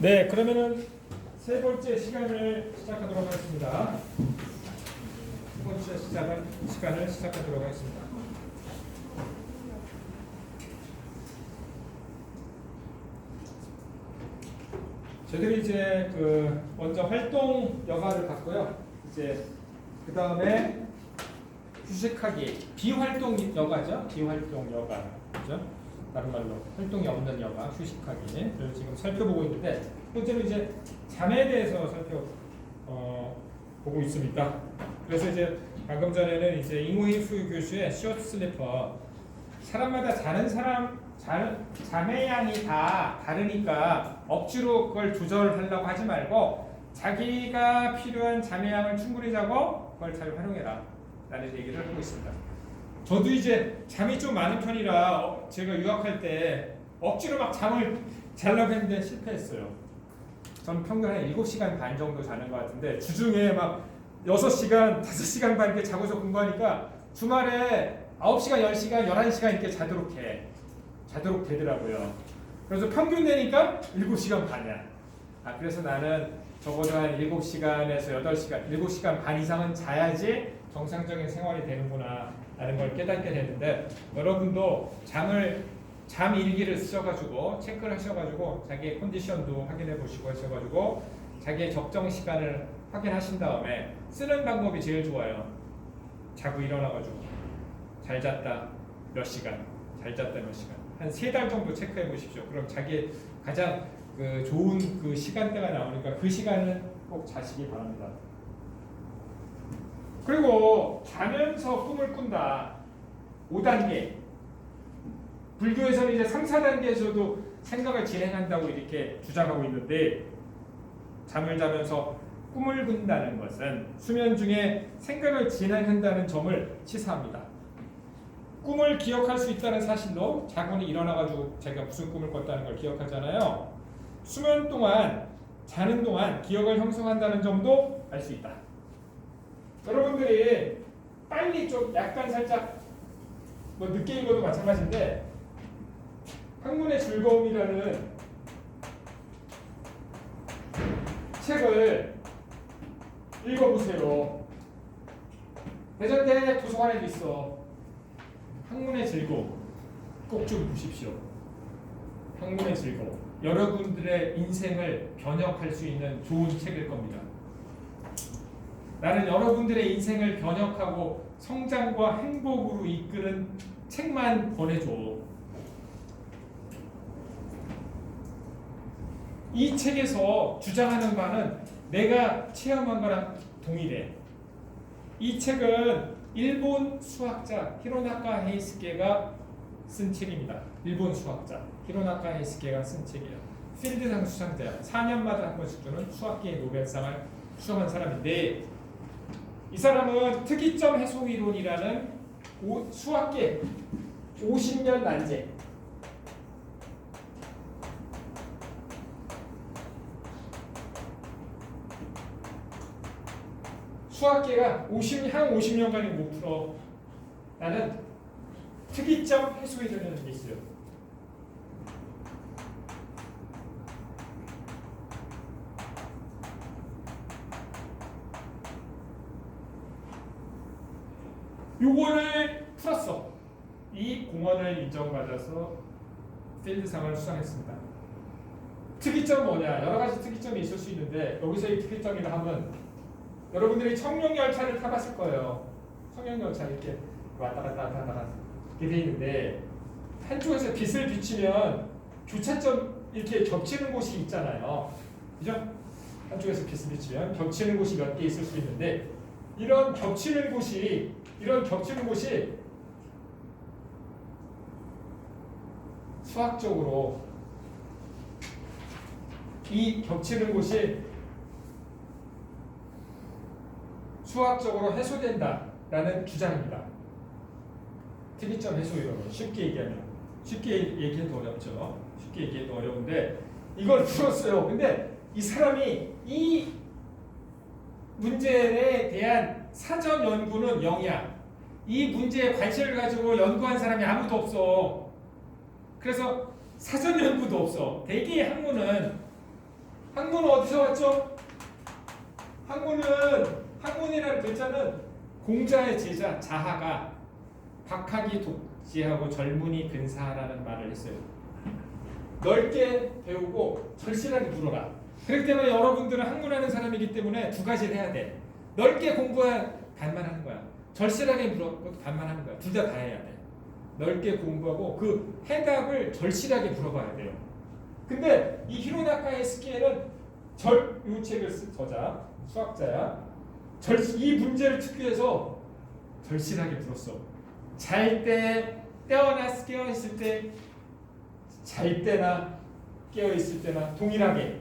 네, 그러면은 세 번째 시간을 시작하도록 하겠습니다. 세 번째 시간을 시작하도록 하겠습니다. 저희들이 이제 먼저 활동 여가를 갖고요. 이제 그 다음에 휴식하기, 비활동 여가죠. 비활동 여가, 그죠? 다른 말로 활동이 없는 여가, 휴식하기를 지금 살펴보고 있는데, 번째로 이제 잠에 대해서 보고 있습니다. 그래서 이제 방금 전에는 이제 잉호이프 교수의 숏 슬리퍼, 사람마다 잠의 양이 다 다르니까 억지로 그걸 조절하려고 하지 말고 자기가 필요한 잠의 양을 충분히 자고 그걸 잘 활용해라 라는 얘기를 하고 있습니다. 저도 이제 잠이 좀 많은 편이라 제가 유학할 때 억지로 막 잠을 자려고 했는데 실패했어요. 저는 평균 한 7시간 반 정도 자는 것 같은데 주중에 막 6시간, 5시간 반 이렇게 자고서 공부하니까 주말에 9시간, 10시간, 11시간 이렇게 자도록 되더라고요. 그래서 평균 내니까 7시간 반이야. 그래서 나는 적어도 한 7시간에서 8시간, 7시간 반 이상은 자야지 정상적인 생활이 되는구나 라는 걸 깨닫게 됐는데, 여러분도 잠 일기를 쓰셔가지고 체크를 하셔가지고 자기의 컨디션도 확인해 보시고 하셔가지고 자기의 적정 시간을 확인하신 다음에 쓰는 방법이 제일 좋아요. 자고 일어나가지고 잘 잤다 몇 시간, 잘 잤다 몇 시간, 한 3달 정도 체크해 보십시오. 그럼 자기 가장 좋은 시간대가 나오니까 그 시간은 꼭 자시기 바랍니다. 그리고 자면서 꿈을 꾼다. 5단계. 불교에서는 이제 3, 4단계에서도 생각을 진행한다고 이렇게 주장하고 있는데, 잠을 자면서 꿈을 꾼다는 것은 수면 중에 생각을 진행한다는 점을 시사합니다. 꿈을 기억할 수 있다는 사실로 자고는 일어나가지고 자기가 무슨 꿈을 꿨다는 걸 기억하잖아요. 수면 동안, 자는 동안 기억을 형성한다는 점도 알 수 있다. 여러분들이 빨리 좀 약간 살짝 늦게 읽어도 마찬가지인데, 학문의 즐거움이라는 책을 읽어보세요. 대전대 도서관에도 있어. 학문의 즐거움 꼭 좀 보십시오. 학문의 즐거움, 여러분들의 인생을 변혁할 수 있는 좋은 책일 겁니다. 나는 여러분들의 인생을 변혁하고 성장과 행복으로 이끄는 책만 보내줘. 이 책에서 주장하는 바는 내가 체험한 거랑 동일해. 이 책은 일본 수학자 히로나카 헤이스케가 쓴 책입니다. 일본 수학자 히로나카 헤이스케가 쓴 책이에요. 필드상 수상자야. 4년마다 한 번씩 주는 수학계의 노벨상을 수상한 사람인데, 이 사람은 특이점 해소 이론이라는 수학계 50년 난제, 수학계가 한 50년간이 못 풀어. 나는 특이점 해소 이론이라는 게 있어요. 요거를 풀었어. 이 공헌을 인정받아서 필드상을 수상했습니다. 특이점 뭐냐? 여러 가지 특이점이 있을 수 있는데, 여기서의 특이점이라 하면 여러분들이 청룡열차를 타봤을 거예요. 청룡열차 이렇게 왔다 갔다 이렇게 돼 있는데, 한쪽에서 빛을 비치면 교차점 이렇게 겹치는 곳이 있잖아요. 그죠? 한쪽에서 빛을 비치면 겹치는 곳이 몇 개 있을 수 있는데, 이런 겹치는 곳이 수학적으로 이 겹치는 곳이 수학적으로 해소된다라는 주장입니다. 특이점 해소 이론은 쉽게 얘기해도 어렵죠. 쉽게 얘기해도 어려운데 이걸 풀었어요. 근데 이 사람이 이 문제에 대한 사전 연구는 0이야. 이 문제에 관심을 가지고 연구한 사람이 아무도 없어. 그래서 사전 연구도 없어. 대개의 학문은 학문은 어디서 왔죠? 학문이라는 글자는 공자의 제자 자하가 박학이 독지하고 젊은이 근사하라는 말을 했어요. 넓게 배우고 절실하게 물어라. 그렇기 때문에 여러분들은 학문하는 사람이기 때문에 두 가지를 해야 돼. 넓게 공부해야 반만하는 거야. 절실하게 물어도 반만하는 거야. 둘 다 해야 돼. 넓게 공부하고 그 해답을 절실하게 물어봐야 돼요. 근데 이 히로나카 에스케는 이 책을 쓴 저자, 수학자야. 이 문제를 특기해서 절실하게 물었어. 잘 때, 깨어있을 때, 잘 때나 깨어있을 때나 동일하게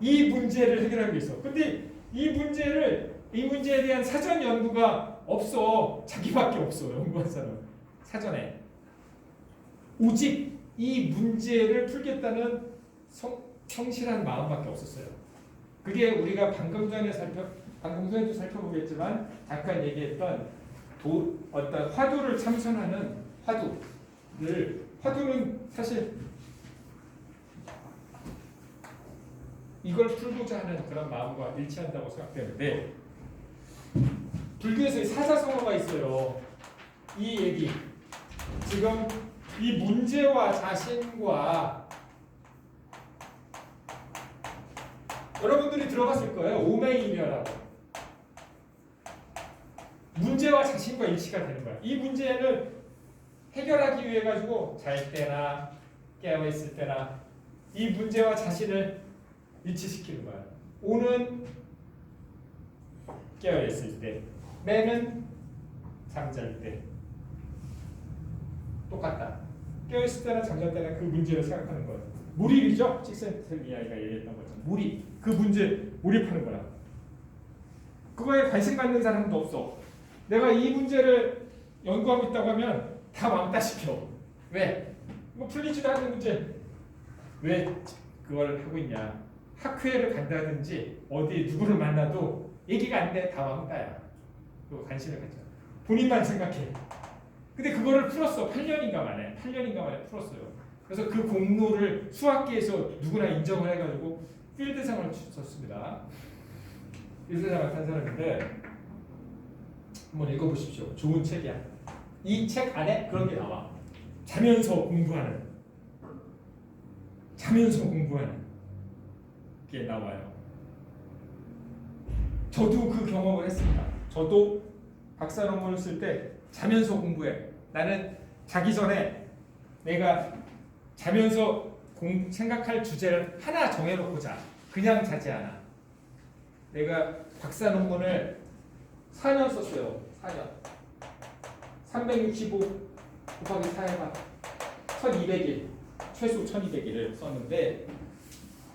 이 문제를 해결하기 위해서. 근데 이 문제에 대한 사전 연구가 없어. 자기밖에 없어. 연구한 사람. 사전에. 오직 이 문제를 풀겠다는 성실한 마음밖에 없었어요. 그게 우리가 방금 전에도 살펴보겠지만 잠깐 얘기했던 어떤 화두를 참선하는 화두는 사실 이걸 풀고자 하는 그런 마음과 일치한다고 생각되는데 불교에서 사자성어가 있어요. 이 얘기 지금 이 문제와 자신과 여러분들이 들어봤을 거예요. 오메이며라고. 문제와 자신과 일치가 되는 거야. 이 문제를 해결하기 위해 가지고 잘 때나 깨어 있을 때나 이 문제와 자신을 일치시키는 거야. 오는 깨어 있을 때, 매는 잠잘 때 똑같다. 깨어 있을 때나 잠잘 때나 그 문제를 생각하는 거야. 몰입이죠. 칙센트리아가 얘기했던 것처럼 몰입. 그 문제 몰입하는 거야. 그거에 관심 갖는 사람도 없어. 내가 이 문제를 연구하고 있다고 하면 다 왕따시켜. 왜? 뭐 풀리지도 않는 문제. 왜 그걸 하고 있냐? 학회를 간다든지 어디 누구를 만나도 얘기가 안 돼. 다 왕따야. 그 관심을 갖죠. 본인만 생각해. 근데 그거를 풀었어. 8년인가 만에 풀었어요. 그래서 그 공로를 수학계에서 누구나 인정을 해가지고 필드상을 줬습니다. 필드상을 탄 사람인데 한번 읽어보십시오. 좋은 책이야. 이 책 안에 그런 게 나와. 자면서 공부하는 게 나와요. 저도 그 경험을 했습니다. 저도 박사 논문을 쓸 때 자면서 공부해. 나는 자기 전에 내가 자면서 생각할 주제를 하나 정해놓고 자. 그냥 자지 않아. 내가 박사 논문을 4년 썼어요. 4년. 365 곱하기 4 해봐. 1200일. 최소 1200일을 썼는데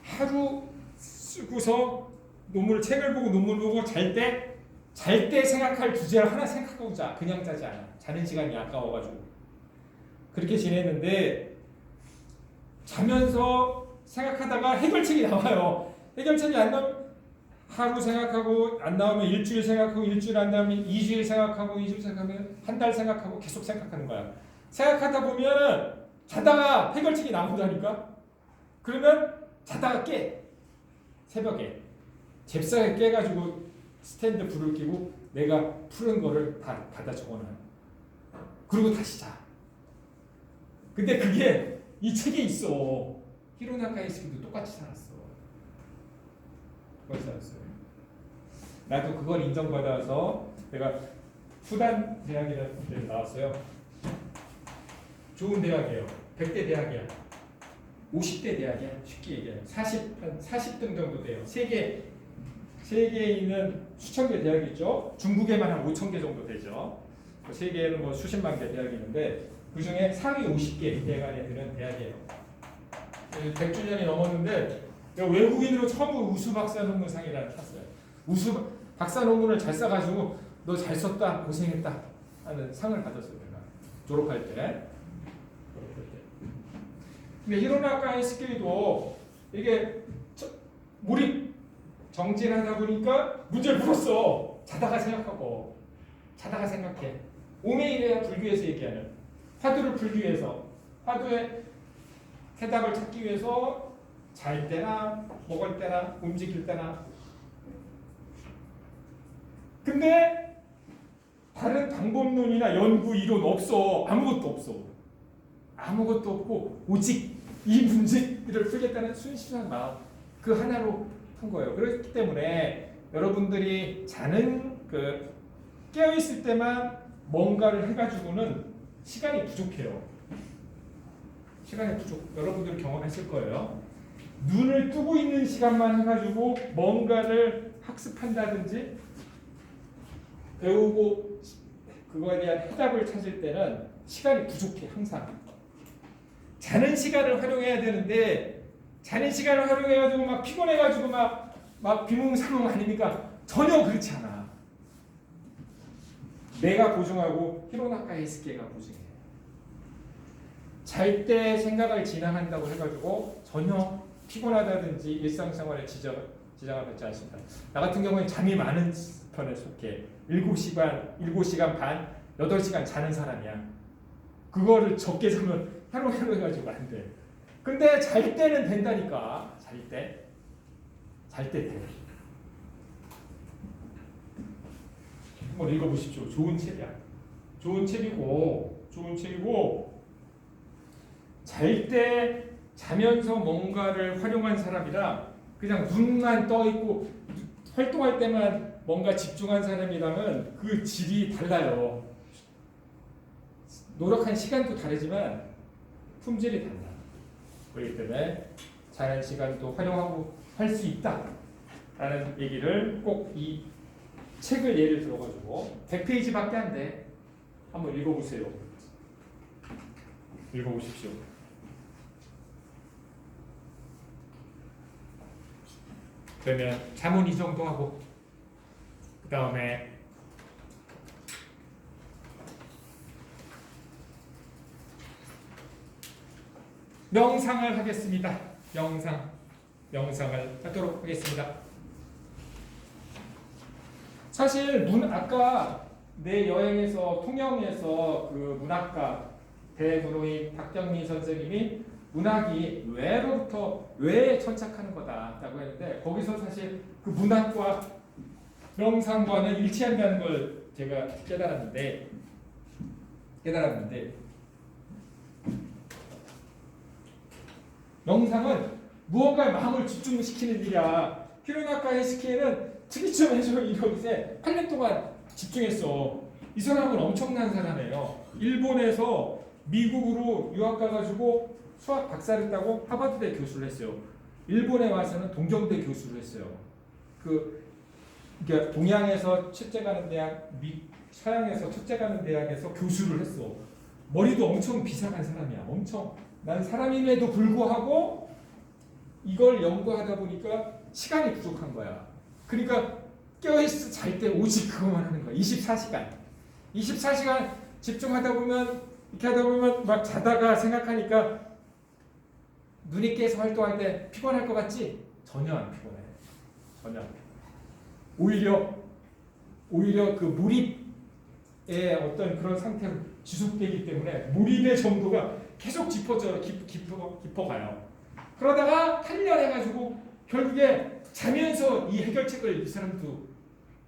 하루 쓰고서 책을 보고 논문을 보고 잘 때 생각할 주제를 하나 생각하고 자. 그냥 자지 않아. 자는 시간이 아까워가지고. 그렇게 지냈는데 자면서 생각하다가 해결책이 나와요. 해결책이 안 나오면 하루 생각하고 안 나오면 일주일 생각하고 일주일 안 나오면 2주일 생각하고 2주일 생각하면 한 달 생각하고 계속 생각하는 거야. 생각하다 보면 자다가 해결책이 나온다니까. 그러면 자다가 깨. 새벽에 잽싸게 깨가지고 스탠드 불을 켜고 내가 푸른 거를 다 받아 적어놔. 그리고 다시 자. 근데 그게 이 책에 있어. 히로나카 에스케도 똑같이 살았어. 나도 그걸 인정받아서 내가 후단 대학이라는 데 나왔어요. 좋은 대학이에요. 100대 대학이야. 50대 대학이야. 쉽게 얘기해요. 40등 정도 돼요. 세계에 있는 수천 개 대학이 있죠. 중국에만 한 5천 개 정도 되죠. 세계에는 뭐 수십만 개 대학이 있는데 그 중에 상위 50개 대학에 드는 대학이에요. 100주년이 넘었는데 외국인으로 처음으로 우수 박사 논문상이라는 걸 탔어요. 우수 박사 논문을 잘 써가지고 너 잘 썼다, 고생했다 하는 상을 받았어요. 내가 졸업할 때. 근데 히로나카 에스케도 이게 몰입 정진하다 보니까 문제를 풀었어. 자다가 생각해. 오메이레야 불교에서 얘기하는 화두를 풀기 위해서 화두의 해답을 찾기 위해서 잘 때나 먹을 때나 움직일 때나. 근데 다른 방법론이나 연구 이론 없어. 아무것도 없어. 아무것도 없고 오직 이 문제를 풀겠다는 순수한 마음 그 하나로 한 거예요. 그렇기 때문에 여러분들이 자는 깨어 있을 때만 뭔가를 해가지고는 시간이 부족해요. 시간이 부족. 여러분들 경험했을 거예요. 눈을 뜨고 있는 시간만 해가지고 뭔가를 학습한다든지 배우고 그거에 대한 해답을 찾을 때는 시간이 부족해 항상. 자는 시간을 활용해야 되는데 자는 시간을 활용해가지고 막 피곤해가지고 막 비몽사몽 아닙니까? 전혀 그렇지 않아. 내가 보증하고 히로나카 헤이스케가 보증해. 잘 때 생각을 진행한다고 해가지고 전혀 피곤하다든지 일상생활에 지장을 받지 않습니다. 나 같은 경우에 잠이 많은 편에 속해 7시간 반, 8시간 자는 사람이야. 그거를 적게 자면 하루 해가지고 안 돼. 근데 잘 때는 된다니까. 잘 때 돼. 한번 읽어보십시오. 좋은 책이야. 좋은 책이고 잘 때 자면서 뭔가를 활용한 사람이랑 그냥 눈만 떠 있고 활동할 때만 뭔가 집중한 사람이라면 그 질이 달라요. 노력한 시간도 다르지만 품질이 달라. 그렇기 때문에 자는 시간도 활용하고 할 수 있다라는 얘기를 꼭 이 책을 예를 들어가지고 100페이지밖에 안 돼. 한번 읽어보세요. 읽어보십시오. 그러면 자문 이 정도 하고 그 다음에 명상을 하겠습니다. 명상을 하도록 하겠습니다. 사실 아까 내 여행에서 통영에서 그 문학가 대문호인 박경민 선생님이 문학이 뇌에 천착하는 거다라고 했는데 거기서 사실 그 문학과 명상과는 일치한다는 걸 제가 깨달았는데 명상은 무언가에 마음을 집중시키는 일이야. 히로나카 헤이스케는 특이점 해서 이러는데 8년 동안 집중했어. 이 사람은 엄청난 사람이에요. 일본에서 미국으로 유학 가가지고 수학 박사를 따고 하버드대 교수를 했어요. 일본에 와서는 동경대 교수를 했어요. 그러니까 동양에서 첫째 가는 대학, 서양에서 첫째 가는 대학에서 교수를 했어. 머리도 엄청 비상한 사람이야. 난 사람임에도 불구하고 이걸 연구하다 보니까 시간이 부족한 거야. 그러니까 깨어있어 잘 때 오직 그것만 하는 거야. 24시간 집중하다 보면 이렇게 하다 보면 막 자다가 생각하니까 눈이 깨서 활동할 때 피곤할 것 같지? 전혀 안 피곤해. 전혀 안 피곤해. 오히려 그 몰입의 어떤 그런 상태로 지속되기 때문에 몰입의 정도가 계속 깊어가요. 그러다가 8년 해가지고 결국에 자면서 이 해결책을 이 사람도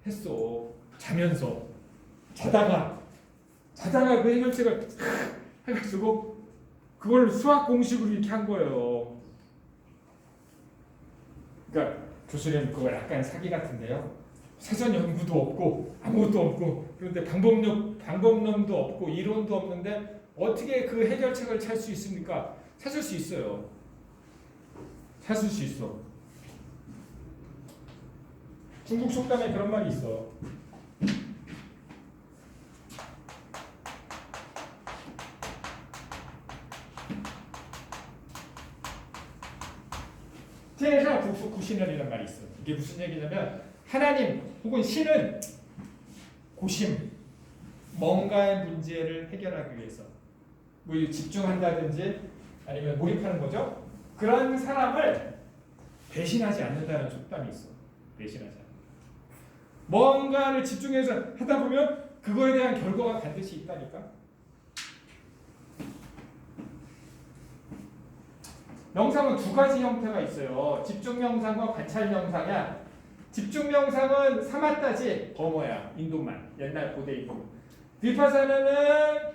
했어. 자다가 그 해결책을 해가지고 그걸 수학 공식으로 이렇게 한 거예요. 그러니까 교수님 그거 약간 사기 같은데요. 사전 연구도 없고 아무것도 없고 그런데 방법론도 없고 이론도 없는데 어떻게 그 해결책을 찾을 수 있습니까? 찾을 수 있어요. 찾을 수 있어. 중국 속담에 그런 말이 있어.天上 구신이라는 말이 있어. 이게 무슨 얘기냐면 하나님 혹은 신은 고심, 뭔가의 문제를 해결하기 위해서 뭐 집중한다든지 아니면 몰입하는 거죠. 그런 사람을 배신하지 않는다는 속담이 있어. 배신하지 않는다. 뭔가를 집중해서 하다 보면 그거에 대한 결과가 반드시 있다니까. 명상은 두 가지 형태가 있어요. 집중 명상과 관찰 명상이야. 집중 명상은 사마타지 버머야. 인도만. 옛날 고대 인도. 비파사나는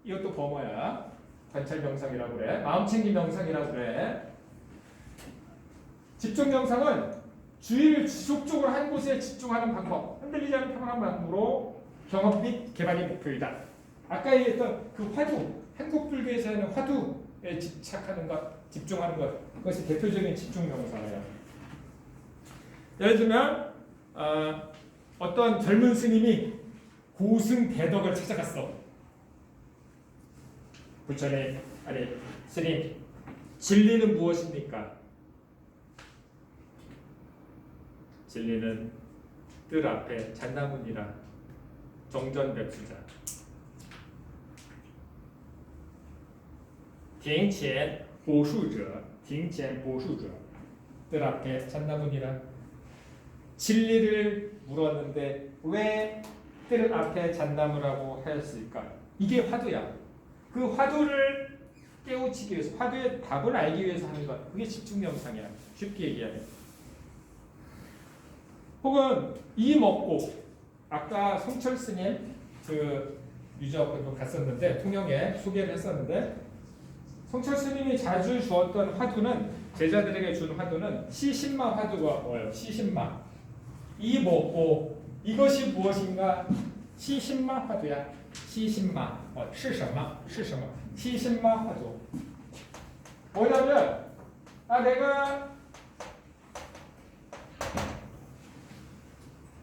이것도 버머야. 관찰 명상이라고 그래. 마음챙김 명상이라고 그래. 집중 명상은 주의를 지속적으로 한 곳에 집중하는 방법. 흔들리지 않는 평온한 방법으로 경험 및 개발이 목표이다. 아까 얘기했던 그 화두. 한국 불교에서 하는 화두에 집착하는 것, 집중하는 것. 그것이 대표적인 집중 명상이에요. 예를 들면 어떤 젊은 스님이 고승대덕을 찾아갔어. 부처님, 아니 스님, 진리는 무엇입니까? 진리는 뜰 앞에 잣나무니라 정전백수자. 庭前柏树者，庭前柏树者. 뜰 앞에 잣나무니라. 진리를 물었는데 왜 뜰 앞에 잣나무라고 하였을까? 이게 화두야. 그 화두를 깨우치기 위해서, 화두의 답을 알기 위해서 하는 것. 그게 집중 명상이야. 쉽게 얘기하면. 혹은 이 먹고 아까 성철 스님 그 유저하고 갔었는데 통영에 소개를 했었는데 성철 스님이 자주 주었던 화두는 제자들에게 준 화두는 시신마 화두가 뭐예요? 시신마. 이 먹고 이것이 무엇인가? 시신마 화두야. 시신마. 是什么? 是什么? 시신마 화두. 뭐냐면 내가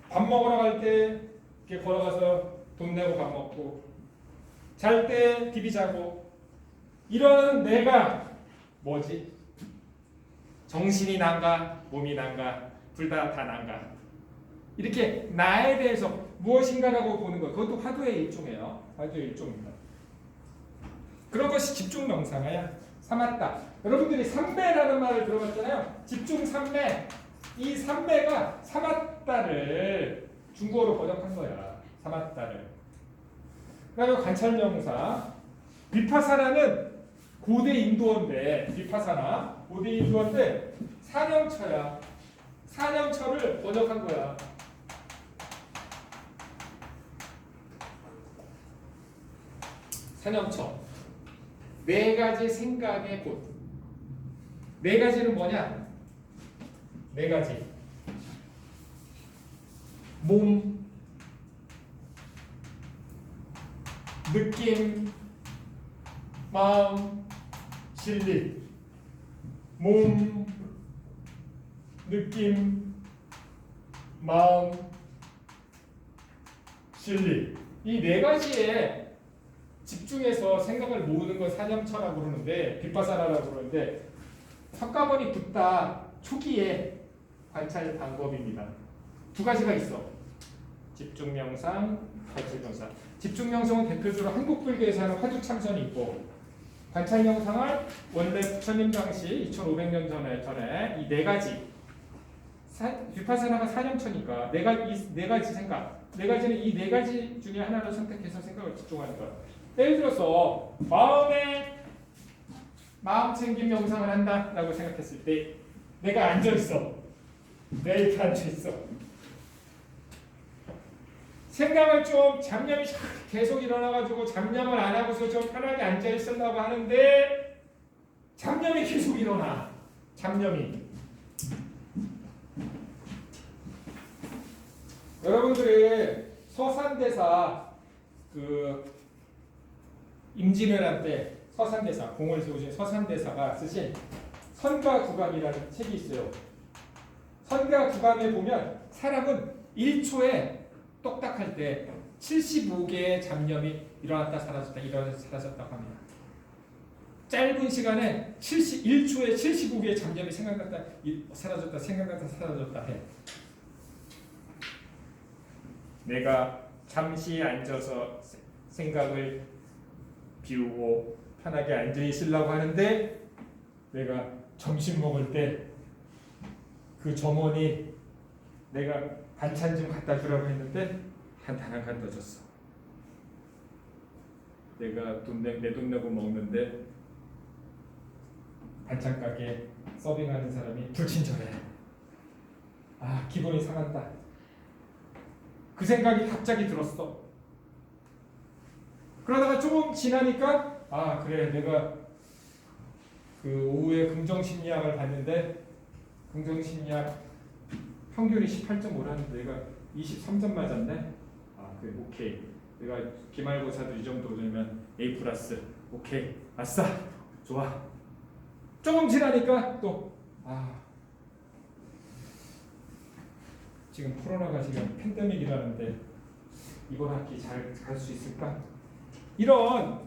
밥 먹으러 갈 때 이렇게 걸어가서 돈 내고 밥 먹고 잘 때 디비 자고 이런 내가 뭐지? 정신이 난가 몸이 난가 둘 다 난가 이렇게 나에 대해서 무엇인가라고 보는 것 그것도 화두의 일종이에요. 화두의 일종입니다. 그런 것이 집중 명상이야. 사마타. 여러분들이 삼매라는 말을 들어봤잖아요. 집중 삼매. 이 삼매가 사마타를 중국어로 번역한 거야. 사마타를. 그리고 관찰 명상. 비파사나는 고대 인도어인데 비파사나 고대 인도어인데 사념처야. 사념처를 번역한 거야. 사념처. 네 가지 생각의 곳. 네 가지는 뭐냐? 네 가지. 몸, 느낌, 마음, 진리. 몸, 느낌, 마음, 진리. 이 네 가지에 집중해서 생각을 모으는 걸 사념처라고 그러는데 비파사나라고 그러는데 석가모니 붓다 초기에 관찰 방법입니다. 두 가지가 있어. 집중 명상, 관찰 명상. 집중 명상은 대표적으로 한국 불교에서 하는 화두 참선이 있고 관찰 명상은 원래 부처님 당시 2,500년 전에 이 네 가지 비파사나가 사념처니까 이 네 가지 생각. 네 가지는 이 네 가지 중에 하나를 선택해서 생각을 집중하는 거야. 예를 들어서 마음 챙김 명상을 한다라고 생각했을 때 내가 앉아 있어. 내가 이렇게 앉아 있어. 생각을 좀 잡념이 계속 일어나가지고 잡념을 안 하고서 좀 편하게 앉아 있으려고 하는데 잡념이 계속 일어나. 잡념이. 여러분들이 서산대사 임진왜란 때 서산대사 공을 세우신 서산대사가 쓰신 선가구감이라는 책이 있어요. 선가구감에 보면 사람은 1초에 똑딱할 때 75개의 잡념이 일어났다 사라졌다 일어났다 사라졌다고 합니다. 짧은 시간에 1초에 75개의 잡념이 생각났다 사라졌다 생각났다 사라졌다 해. 내가 잠시 앉아서 생각을 비우고 편하게 앉아 있으려고 하는데 내가 점심 먹을 때 그 점원이 내가 반찬 좀 갖다 주라고 했는데 단 안 갖다 줬어. 내가 내 돈 내고 먹는데 반찬 가게 서빙하는 사람이 불친절해. 아, 기분이 상한다. 그 생각이 갑자기 들었어. 그러다가 조금 지나니까 아, 그래, 내가 그 오후에 긍정심리학을 봤는데 긍정심리학 평균이 18.5라는데 내가 23점 맞았네. 아, 그래, 오케이. 내가 기말고사도 이 정도 되면 A 플러스. 오케이, 아싸, 좋아. 조금 지나니까 또 지금 코로나가 지금 팬데믹이라는데 이번 학기 잘 갈 수 있을까? 이런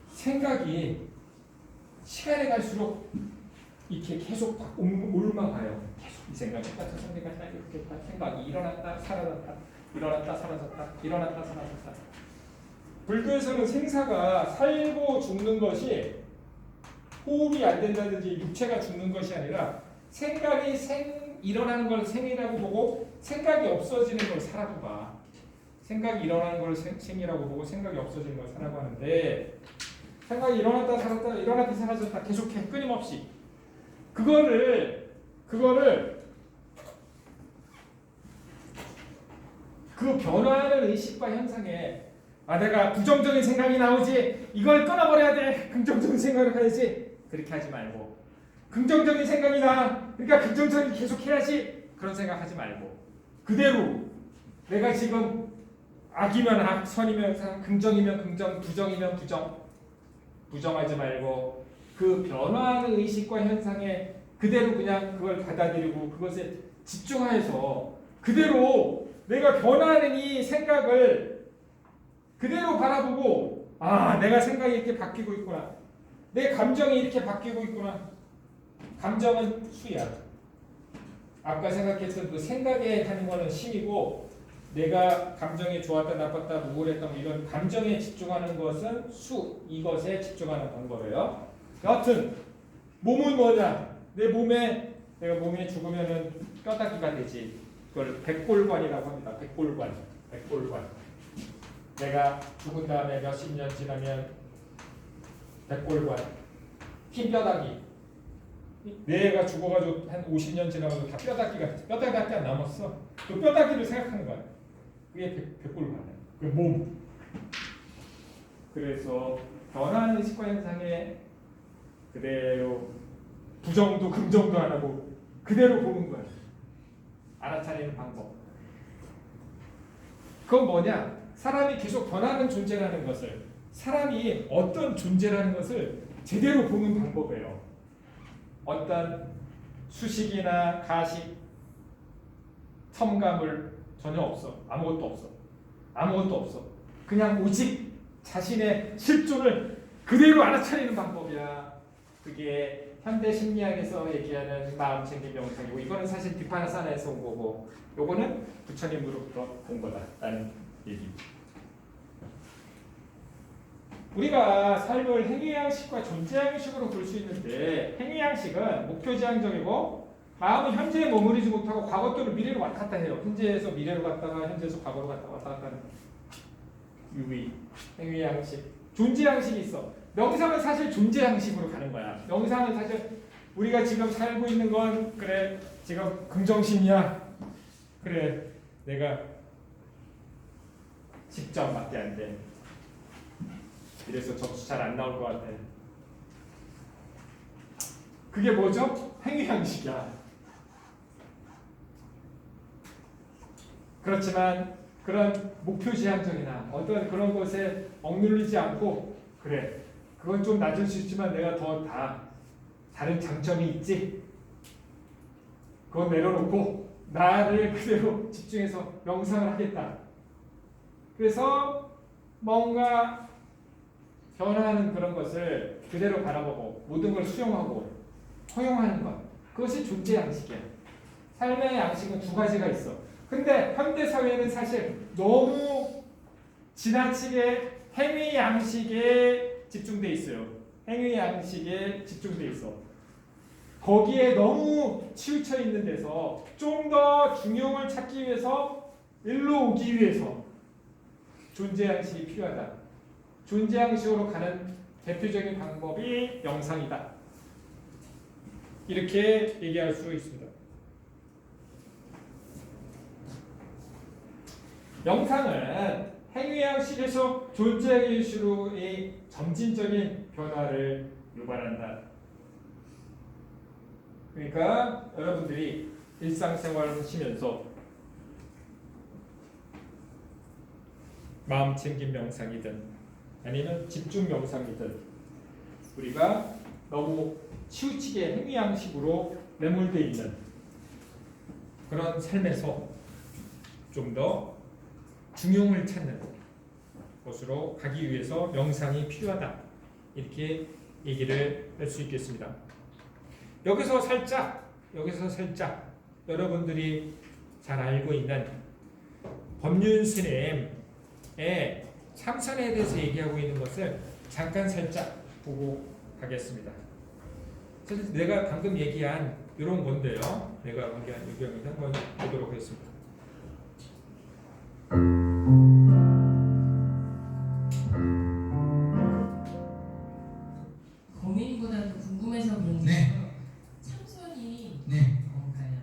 생각이 시간이 갈수록 이렇게 계속 올라가요. 계속 이 생각이 저 생각이 이렇게 생각이 일어났다 사라졌다, 일어났다 사라졌다, 일어났다 사라졌다. 불교에서는 생사가 살고 죽는 것이 호흡이 안 된다든지 육체가 죽는 것이 아니라 생각이 일어나는 걸 생이라고 보고 생각이 없어지는 걸 사라고 봐. 생각이 일어나는 걸 생이라고 보고 생각이 없어지는 걸 사라고 하는데 생각이 일어났다 사라졌다, 일어났다 사라졌다 계속해 끊임없이. 그거를 그 변화하는 의식과 현상에 내가 부정적인 생각이 나오지 이걸 끊어버려야 돼, 긍정적인 생각을 해야지, 그렇게 하지 말고 긍정적인 생각이 나 그러니까 긍정적인 계속 해야지 그런 생각하지 말고 그대로 내가 지금 악이면 악, 선이면 선, 긍정이면 긍정, 부정이면 부정, 부정하지 말고 그 변화하는 의식과 현상에 그대로 그냥 그걸 받아들이고 그것에 집중해서 그대로 내가 변화하는 이 생각을 그대로 바라보고 내가 생각이 이렇게 바뀌고 있구나, 내 감정이 이렇게 바뀌고 있구나. 감정은 수야. 아까 생각했던 그 생각에 하는 거는 심이고 내가 감정이 좋았다 나빴다 우울했다 이런 감정에 집중하는 것은 수, 이것에 집중하는 방법이에요. 여하튼 몸은 뭐냐? 내가 몸에 죽으면은 뼈다귀가 되지. 그걸 백골관이라고 합니다. 백골관. 내가 죽은 다음에 몇십 년 지나면 백골관, 흰 뼈다귀. 내가 죽어가지고 한 50년 지나가도 다 뼈다귀밖에 안 남았어. 그 뼈다귀를 생각하는 거야. 그게 백골관이야. 그 몸. 그래서 변화하는 의식과 현상에 그대로 부정도 긍정도 안 하고 그대로 보는 거야. 알아차리는 방법. 그건 뭐냐? 사람이 계속 변하는 존재라는 것을, 사람이 어떤 존재라는 것을 제대로 보는 방법이에요. 어떤 수식이나 가식, 첨가물 전혀 없어. 아무것도 없어. 그냥 오직 자신의 실존을 그대로 알아차리는 방법이야. 그게 현대 심리학에서 얘기하는 마음챙김 명상이고, 이거는 사실 디파나사나에서 온 거고, 요거는 부처님으로부터 온 거다라는 얘기입니다. 우리가 삶을 행위양식과 존재양식으로 볼 수 있는데, 행위양식은 목표지향적이고 마음은 현재에 머무르지 못하고 과거 또는 미래로 왔다 갔다 해요. 현재에서 미래로 갔다가 현재에서 과거로 왔다 갔다 하는 유의, 행위양식. 존재양식이 있어. 명상은 사실 존재양식으로 가는 거야. 명상은 사실 우리가 지금 살고 있는 건 그래 지금 긍정심이야. 그래 내가 10점밖에 안 돼. 이래서 점수 잘 안 나올 것 같아. 그게 뭐죠? 행위양식이야. 그렇지만 그런 목표지향적이나 어떤 그런 것에 억누르지 않고 그래 그건 좀 낮을 수 있지만 내가 더 다른 장점이 있지. 그건 내려놓고 나를 그대로 집중해서 명상을 하겠다. 그래서 뭔가 변화하는 그런 것을 그대로 바라보고 모든 걸 수용하고 허용하는 것. 그것이 존재 양식이야. 삶의 양식은 두 가지가 있어. 근데 현대 사회는 사실 너무 지나치게 행위 양식에 집중돼 있어요. 행위 양식에 집중돼 있어. 거기에 너무 치우쳐 있는 데서 좀 더 중용을 찾기 위해서 일로 오기 위해서 존재 양식이 필요하다. 존재 양식으로 가는 대표적인 방법이 명상이다. 이렇게 얘기할 수 있습니다. 명상은 행위양식에서 존재의 이슈로의 점진적인 변화를 유발한다. 그러니까 여러분들이 일상생활을 하시면서 마음 챙김 명상이든 아니면 집중 명상이든 우리가 너무 치우치게 행위양식으로 매몰되어 있는 그런 삶에서 좀 더 중용을 찾는 곳으로 가기 위해서 명상이 필요하다. 이렇게 얘기를 할 수 있겠습니다. 여기서 살짝 여러분들이 잘 알고 있는 법륜 스님의 참선에 대해서 얘기하고 있는 것을 잠깐 살짝 보고 가겠습니다. 사실 내가 방금 얘기한 이런 건데요. 내가 얘기한 의견을 한번 보도록 하겠습니다. 고민보다도 궁금해서 그런데 네. 참선이 네. 뭔가요?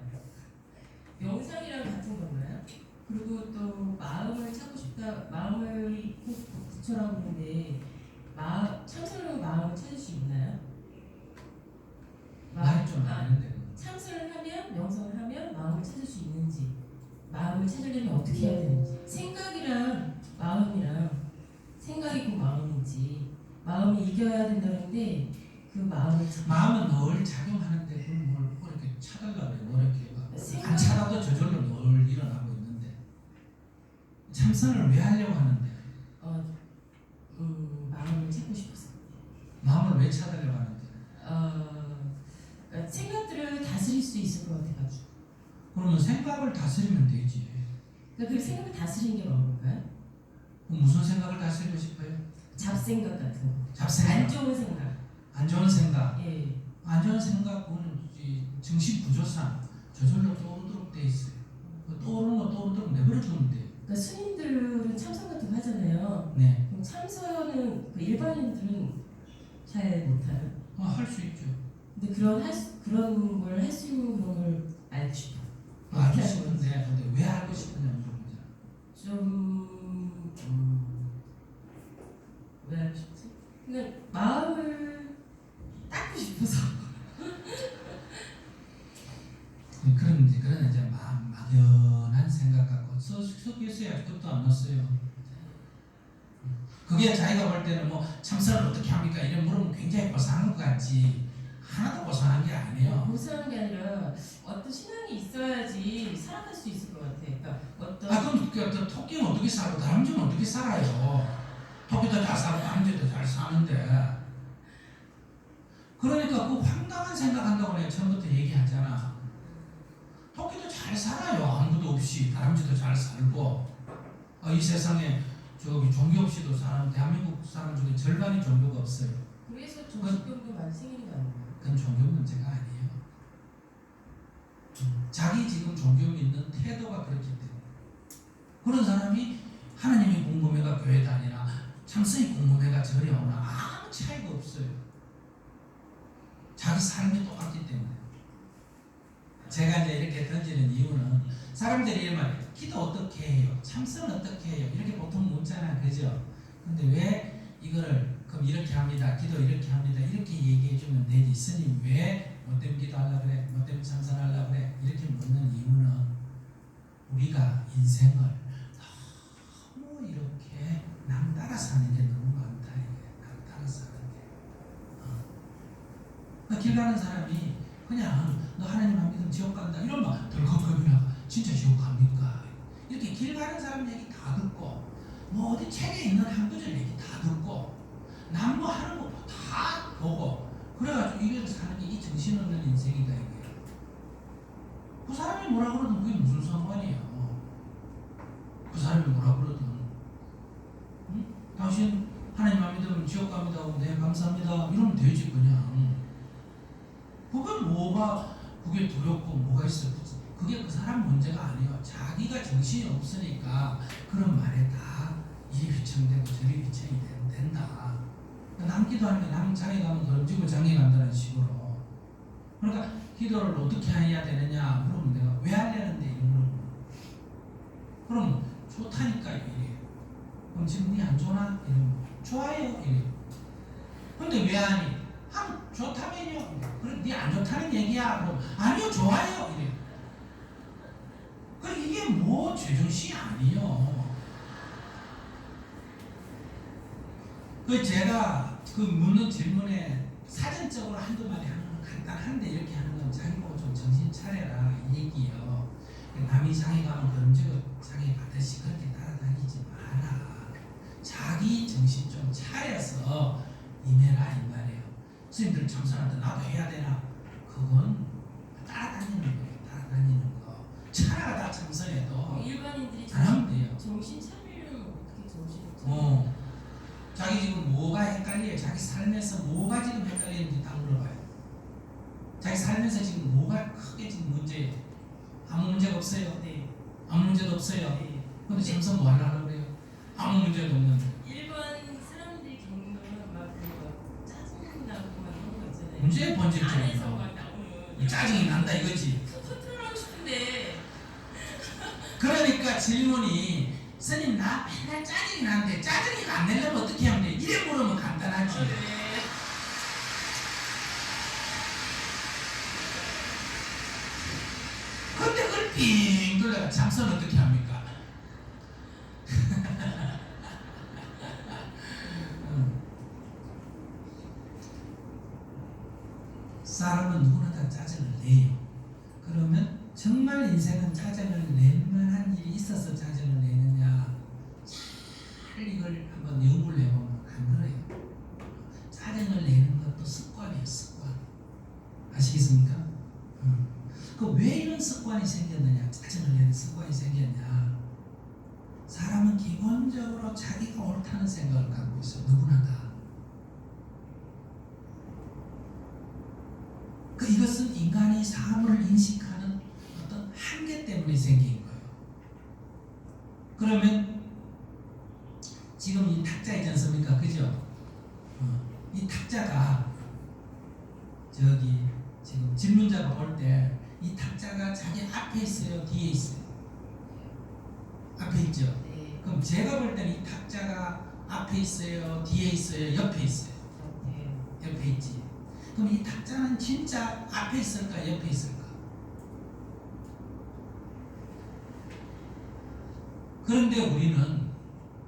명상이랑 같은 건가요? 그리고 또 마음을 찾고 싶다, 마음을 꼭 붙여라고 하는데 참선으로 마음을 찾을 수 있나요? 말이 좀 많은데. 참선을 하면, 명상을 하면 마음을 찾을 수 있는지, 마음을 찾으려면 어떻게 해야 되는지, 생각이랑 마음이랑 생각이 곧 마음인지, 마음이 이겨야 된다는데 그 마음을 마음은 늘 작용하는데 그걸 뭘 이렇게 찾으려고 뭐 이렇게 생각- 안 찾아도 저절로 늘 일어나고 있는데 참선을 왜 하려고 하는데? 마음을 찾고 싶어서. 마음을 왜 찾으려고 하는데? 그러니까 생각들을 다스릴 수 있을 것 같아가지고. 그러면 생각을 다스리면 되지. 그러니까 그 생각을 다스리는 게 뭔가요? 그럼 무슨 생각을 다스리고 싶어요? 잡생각 같은 거. 잡생각. 안 좋은 생각. 안 좋은 생각. 예. 안 좋은 생각 그거는 이 정신 구조상 저절로 떠오르도록 돼 있어요. 떠오르는 거 떠오르도록 내버려 두면 돼요. 그러니까 스님들은 참선 같은 거 하잖아요. 네. 그럼 참선은 그 일반인들은 잘 못하요. 할 수 있죠. 근데 그런 걸 할 수 있는 그런 걸 알고 싶어. 알고 싶은데 근데 왜 알고 싶느냐 물어보잖아. 왜 알고 싶지? 그냥 마음을 닦고 싶어서. 그런 이제 막연한 생각 갖고 섞여 있어야지. 끝도 안 났어요. 그게 자기가 볼 때는 뭐 참선을 어떻게 합니까? 이런 물으면 굉장히 고상한 것 같지. 하나도 고상한 게 아니에요. 고사하는 게 아니라 어떤 신앙이 있어야지 살아갈 수 있을 것 같아. 그러니까 어떤 그럼 그 토끼는 어떻게 살고 다람쥐는 어떻게 살아요? 토끼도 잘 살고 다람쥐도 잘 사는데. 그러니까 그 황당한 생각한다고 내가 처음부터 얘기하잖아. 토끼도 잘 살아요. 아무도 없이. 다람쥐도 잘 살고. 이 세상에 종교 없이도 사람, 대한민국 사람 중에 절반이 종교가 없어요. 그래서 정신병도 많이 생기는 거 아니에요? 그건 종교 문제가 아니에요. 자기 지금 종교 믿는 태도가 그렇기 때문에. 그런 사람이 하나님이 궁금해가 교회 다니나 참선이 궁금해가 절에 오나 아무 차이가 없어요. 자기 삶이 똑같기 때문에. 제가 이제 이렇게 던지는 이유는 사람들이 이런 말이에요. 기도 어떻게 해요? 참선 어떻게 해요? 이렇게 보통 묻잖아. 그죠? 근데 왜 이거를 그럼 이렇게 합니다. 기도 이렇게 합니다. 이렇게 얘기해 주면 되지. 스님 왜 뭐 때문에 기도하려고 그래? 뭐 때문에 참선하려고 그래? 이렇게 묻는 이유는 우리가 인생을 너무 이렇게 남 따라 사는 게 너무 많다. 이게 남 따라 사는 게. 길 가는 사람이 그냥 너 하나님 안 믿으면 지옥 간다 이러면 덜컥거리나 진짜 지옥 갑니까? 이렇게 길 가는 사람 얘기 다 듣고 뭐 어디 책에 있는 한 구절 얘기 다 듣고 남 뭐 하는 거 다 보고 그래가지고 이걸 사는 게 이 정신없는 인생이다 이게. 그 사람이 뭐라 그러든 그게 무슨 상관이에요. 그 사람이 뭐라 그러든 응? 당신 하나님 안 믿으면 지옥 갑니다 하고 네 감사합니다 이러면 되지 그냥. 그게 두렵고 뭐가 있어. 그게 그 사람 문제가 아니에요. 자기가 정신이 없으니까 그런 말에 다 이리 휘청되고 저리 휘청이 된다. 남 기도하니까 남 장에 가면 던지고 장에 간다는 식으로. 그러니까 기도를 어떻게 해야 되느냐 물으면 내가 왜 하려는데 이런 물으면 그럼 좋다니까 이래. 그럼 지금 안 좋나? 이러면 좋아요 이래. 근데 왜 하니? 하면 좋다면요. 그래 네 안 좋다는 얘기야. 그럼 아니요 좋아요 이래. 그 이게 뭐 죄정시 아니요. 그 제가 그 묻는 질문에 사전적으로 한두 마디 하는 건 간단한데 이렇게 하는 건 자기 보고 좀 정신 차려라 이 얘기요. 남이 장에 가면 던지고 장에 가듯이 그렇게 따라다니지 마라. 자기 정신 좀 차려서 임해라 이 말이에요. 스님들 참선한테 나도 해야 되나? 그건 따라다니는 거예요. 따라다니는 거. 차라가 다 참선해도 일반인들이 안 하면 돼요. 정신 차리려면 어떻게 정신을 차려? 자기 지금 뭐가 헷갈려요? 자기 삶에서 뭐가 지금 헷갈리는지 다 물어봐요. 자기 삶에서 지금 뭐가 크게 지금 문제예요? 아무 문제가 없어요. 네. 아무 문제도 없어요. 네. 근데 점점 뭐 하려고 그래요? 아무 문제도 없는데. 일반 사람들이 겪는 막 그거 짜증 나고 막 이런 거 있잖아요. 문제의 본질적인 안에서 거. 막 나오는 짜증이 난다 이거지. 툭툭 털어놓고 싶은데 그러니까 질문이 스님 나 맨날 짜증이 나는데 짜증이 안 내려면 어떻게 하면 돼? 이래 물으면 간단하지. 네. 근데 그걸 빙 돌려가 참선 어떻게 합니까? 사람은 누구나 다 짜증을 내요. 그러면 정말 인생은 짜증을 낼 만한 일이 있어서 짜증을 내느냐? 잘 이걸 한번 연구를 해보면 안 그래요. 짜증을 내는 것도 습관이에요. 습관. 아시겠습니까? 그 왜 이런 습관이 생겼느냐? 짜증을 내는 습관이 생겼냐? 사람은 기본적으로 자기가 옳다는 생각을 갖고 있어요. 누구나 다. 이것은 인간이 사물을 인식하는 어떤 한계 때문에 생긴 거예요. 그러면 지금 이 탁자 있지 않습니까? 그죠? 이 탁자가 저기 지금 질문자가 볼 때 이 탁자가 자기 앞에 있어요? 뒤에 있어요? 앞에 있죠? 네. 그럼 제가 볼 때는 이 탁자가 앞에 있어요? 뒤에 있어요? 옆에 있어요? 네. 옆에 있지. 그럼 이 탁자는 진짜 앞에 있을까? 옆에 있을까? 그런데 우리는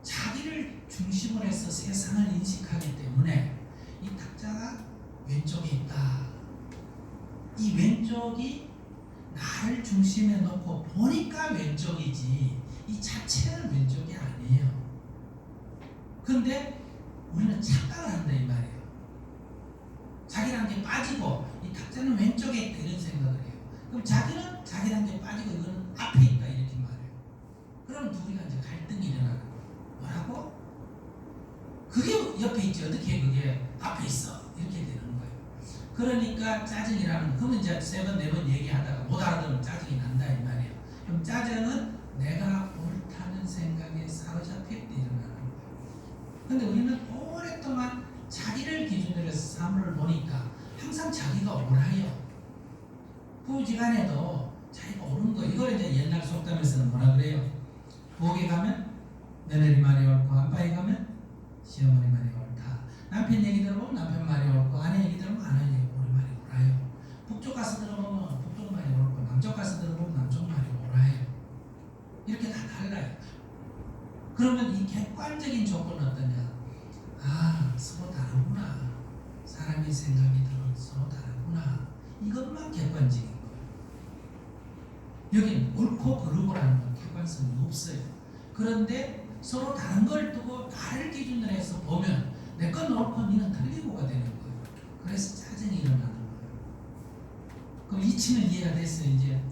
자기를 중심으로 해서 세상을 인식하기 때문에 이 탁자가 왼쪽에 있다. 이 왼쪽이 나를 중심에 놓고 보니까 왼쪽이지 이 자체는 왼쪽이 아니에요. 그런데 우리는 착각을 한다 이 말이에요. 자기라는 게 빠지고 이 탁자는 왼쪽에 있다 이런 생각을 해요. 그럼 자기는 자기라는 게 빠지고 이거는 앞에 있다 이렇게 말해요. 그럼 둘이가 이제 갈등이 일어나는 거예요. 뭐라고? 그게 옆에 있지 어떻게 그게 앞에 있어 이렇게 되는 거예요. 그러니까 짜증이라는 그러면 이제 세 번 네 번 얘기하다가 못 알아들으면 짜증이 난다 이 말이에요. 그럼 짜증은 내가 옳다는 생각에 사로잡힐 때 일어나는 거예요. 근데 우리는 오랫동안 자기를 기준으로 해서 사물을 보니까 항상 자기가 옳아요. 부지간에도 자기가 옳은 거 이걸 이제 옛날 속담에서는 뭐라 그래요? 부엌에 가면 며느리 말이 옳고 안방에 가면 시어머니 말이 옳다. 남편 얘기 들어보면 남편 말이 옳고 아내 얘기 들어보면 아내 우리 말이 옳아요. 북쪽 가서 들어보면 북쪽 말이 옳고 남쪽 가서 들어보면 남쪽 말이 옳아요. 이렇게 다 달라요. 그러면 이 객관적인 조건은 어떠냐? 아 서로 다르구나. 사람의 생각이 서로 다르구나. 이것만 객관적인 거예요. 여기는 옳고 그르고라는 건 객관성이 없어요. 그런데 서로 다른 걸 두고 나를 기준으로 해서 보면 내 건 옳고 니는 틀리고가 되는 거예요. 그래서 짜증이 일어나는 거예요. 그럼 이치는 이해가 됐어요. 이제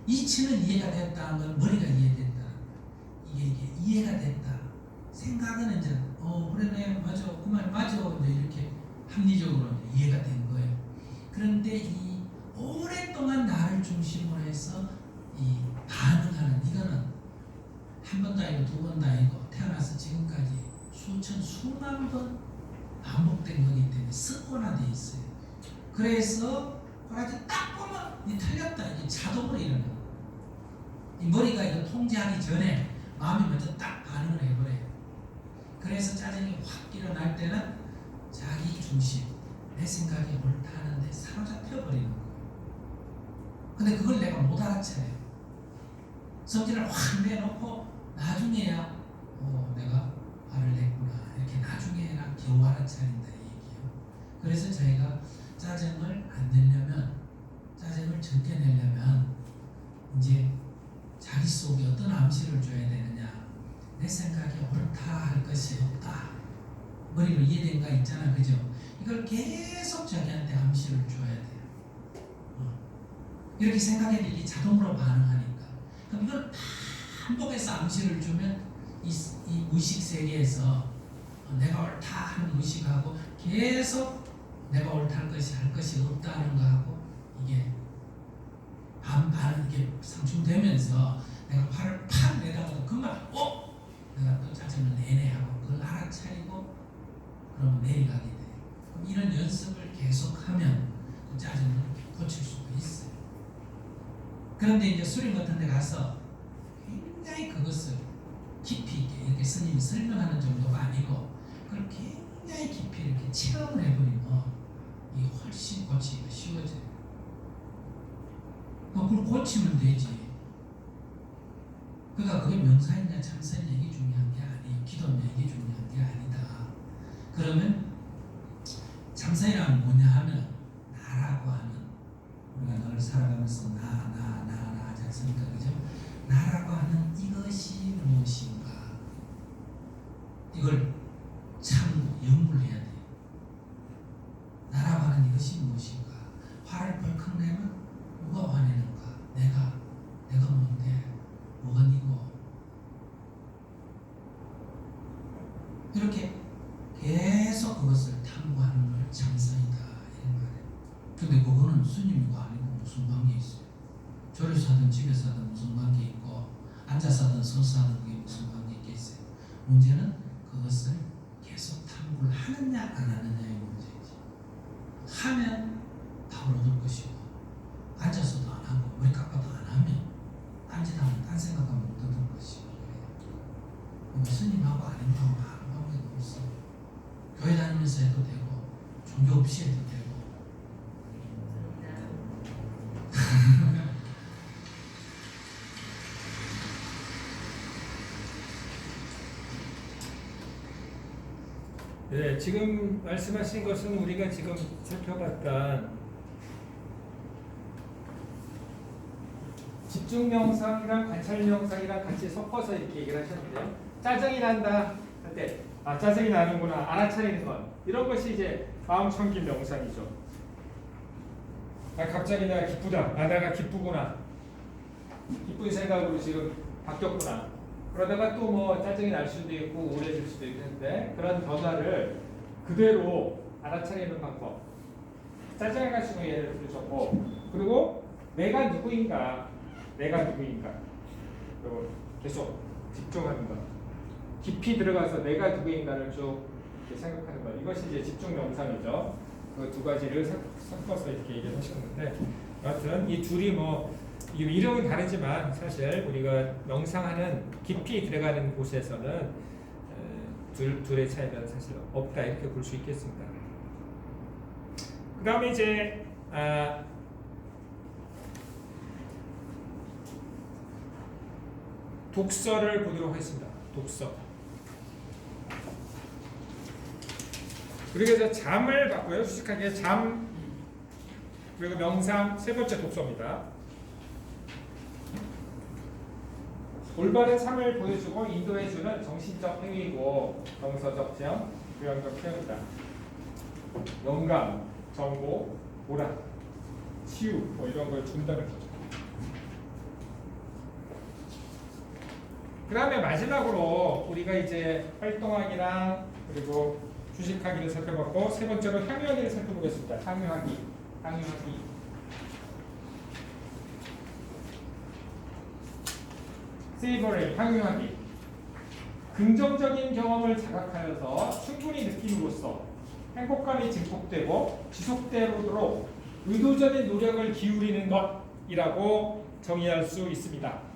이치는 이해가 됐다는 건 머리가 이해됐다. 이게 이해가 됐다. 생각은 이제 그러네 맞아 그 말 맞아 이제 이렇게 합리적으로 이제 이해가 된 거예요. 그런데 이 오랫동안 나를 중심으로 해서 이 반응하는 이거는 한 번도 아니고 두 번도 아니고 태어나서 지금까지 수천 수만 번 반복된 거기 때문에 습관화돼 있어요. 그래서 아주 딱 보면 이 틀렸다 이게 자동으로 일어나. 이 머리가 이거 통제하기 전에 마음이 먼저 딱 반응을 해버려요. 그래서 짜증이 확 일어날 때는 자기 중심, 내 생각이 옳다는데 사로잡혀 버리는 거예요. 근데 그걸 내가 못 알아채요. 성질을 확 내놓고 나중에야 내가 화를 냈구나 이렇게 나중에야 겨우 알아차린다 이 얘기예요. 그래서 저희가 짜증을 안 내려면, 짜증을 적게 내려면 이제 자기 속에 어떤 암시를 줘야 되느냐. 내 생각이 옳다 할 것이 없다. 머리로 이해된가 있잖아, 그죠? 이걸 계속 자기한테 암시를 줘야 돼요. 이렇게 생각해도 이게 자동으로 반응하니까. 그럼 이걸 반복해서 암시를 주면 이 무의식 세계에서 내가 옳다 하는 의식하고 계속 내가 옳다 할 것이 없다는 거하고 이게 반반 이게 상충되면서 내가 화를 팍 내다가도 그만 내가 또 짜증을 내네 하고 그걸 알아차리고 그러면 내려가게 돼요. 그럼 이런 연습을 계속하면 그 짜증을 고칠 수가 있어요. 그런데 이제 수련 같은 데 가서 굉장히 그것을 깊이 있게 이렇게 스님이 설명하는 정도가 아니고 그걸 굉장히 깊이 이렇게 체험을 해버리면 이게 훨씬 고치기가 쉬워져요. 그걸 고치면 되지. 그러니까 그게 명사이냐 참사이냐 이게 중요한 게 아니에요. 기도냐 이게 중요한 게 아니다. 그러면 참사이란 뭐냐 하면 나라고 하는, 우리가 늘 살아가면서 나 하지 않습니까? 그죠? 나라고 하는 이것이 무엇인가, 이걸 참고 연구를 해야 돼요. 나라고 하는 이것이 무엇인가. 화를 벌컥 내면 누가 화내는가? 내가 뭔데? 뭐가 니고? 이렇게 계속 그것을 탐구하는 걸 참사이다 이런 말이에요. 근데 그거는 스님이고 아니고 무슨 관계 있어요? 절에서 하든 집에서 하든 무슨 관계 있고, 앉아서 하든 서서 하든 그게 무슨 관계 있겠어요? 문제는 그것을 계속 탐구를 하느냐 안 하느냐의 문제지. 하면 답을 얻을 것이고, 앉아서도 안 하고 머리 깎아도 안 하면 딴짓하면 딴 생각하면 못 얻을 것이고. 스님하고 아닌 거하고 아무 관계가 없어. 교회 다니면서 해도 되고 종교 없이 해도 되고. 네, 지금 말씀하신 것은 우리가 지금 살펴봤던 집중 명상이랑 관찰 명상이랑 같이 섞어서 이렇게 얘기를 하셨는데요. 짜증이 난다 할 때, 짜증이 나는구나 알아차리는 것, 이런 것이 이제 마음 청기 명상이죠. 갑자기 내가 기쁘다, 내가 기쁘구나, 기쁜 생각으로 지금 바뀌었구나. 그러다가 또 뭐 짜증이 날 수도 있고 우울해질 수도 있는데, 그런 변화를 그대로 알아차리는 방법. 짜증을 가지고 예를 들으셨고, 그리고 내가 누구인가, 그리고 계속 집중하는 것, 깊이 들어가서 내가 누구인가를 쭉 이렇게 생각하는 것, 이것이 이제 집중 명상이죠. 그 두 가지를 섞어서 이렇게 얘기를 하셨는데, 여하튼 이 둘이 뭐 이름은 다르지만 사실 우리가 명상하는 깊이 들어가는 곳에서는 둘의 차이는 사실 없다 이렇게 볼 수 있겠습니다. 그 다음에 이제 독서를 보도록 하겠습니다. 독서. 우리가 이제 잠을 봤고요. 솔직하게 잠, 그리고 명상, 세 번째 독서입니다. 올바른 삶을 보여주고 인도해주는 정신적 행위고 정서적 체험, 교양적 체험이다. 영감, 정보, 보람, 치유 뭐 이런 걸 준다는 거죠. 그 다음에 마지막으로 우리가 이제 활동하기랑 그리고 휴식하기를 살펴봤고, 세 번째로 향유하기를 살펴보겠습니다. 향유하기. 세이버리, 향유하기. 긍정적인 경험을 자각하여서 충분히 느낌으로써 행복감이 증폭되고 지속되도록 의도적인 노력을 기울이는 것이라고 정의할 수 있습니다.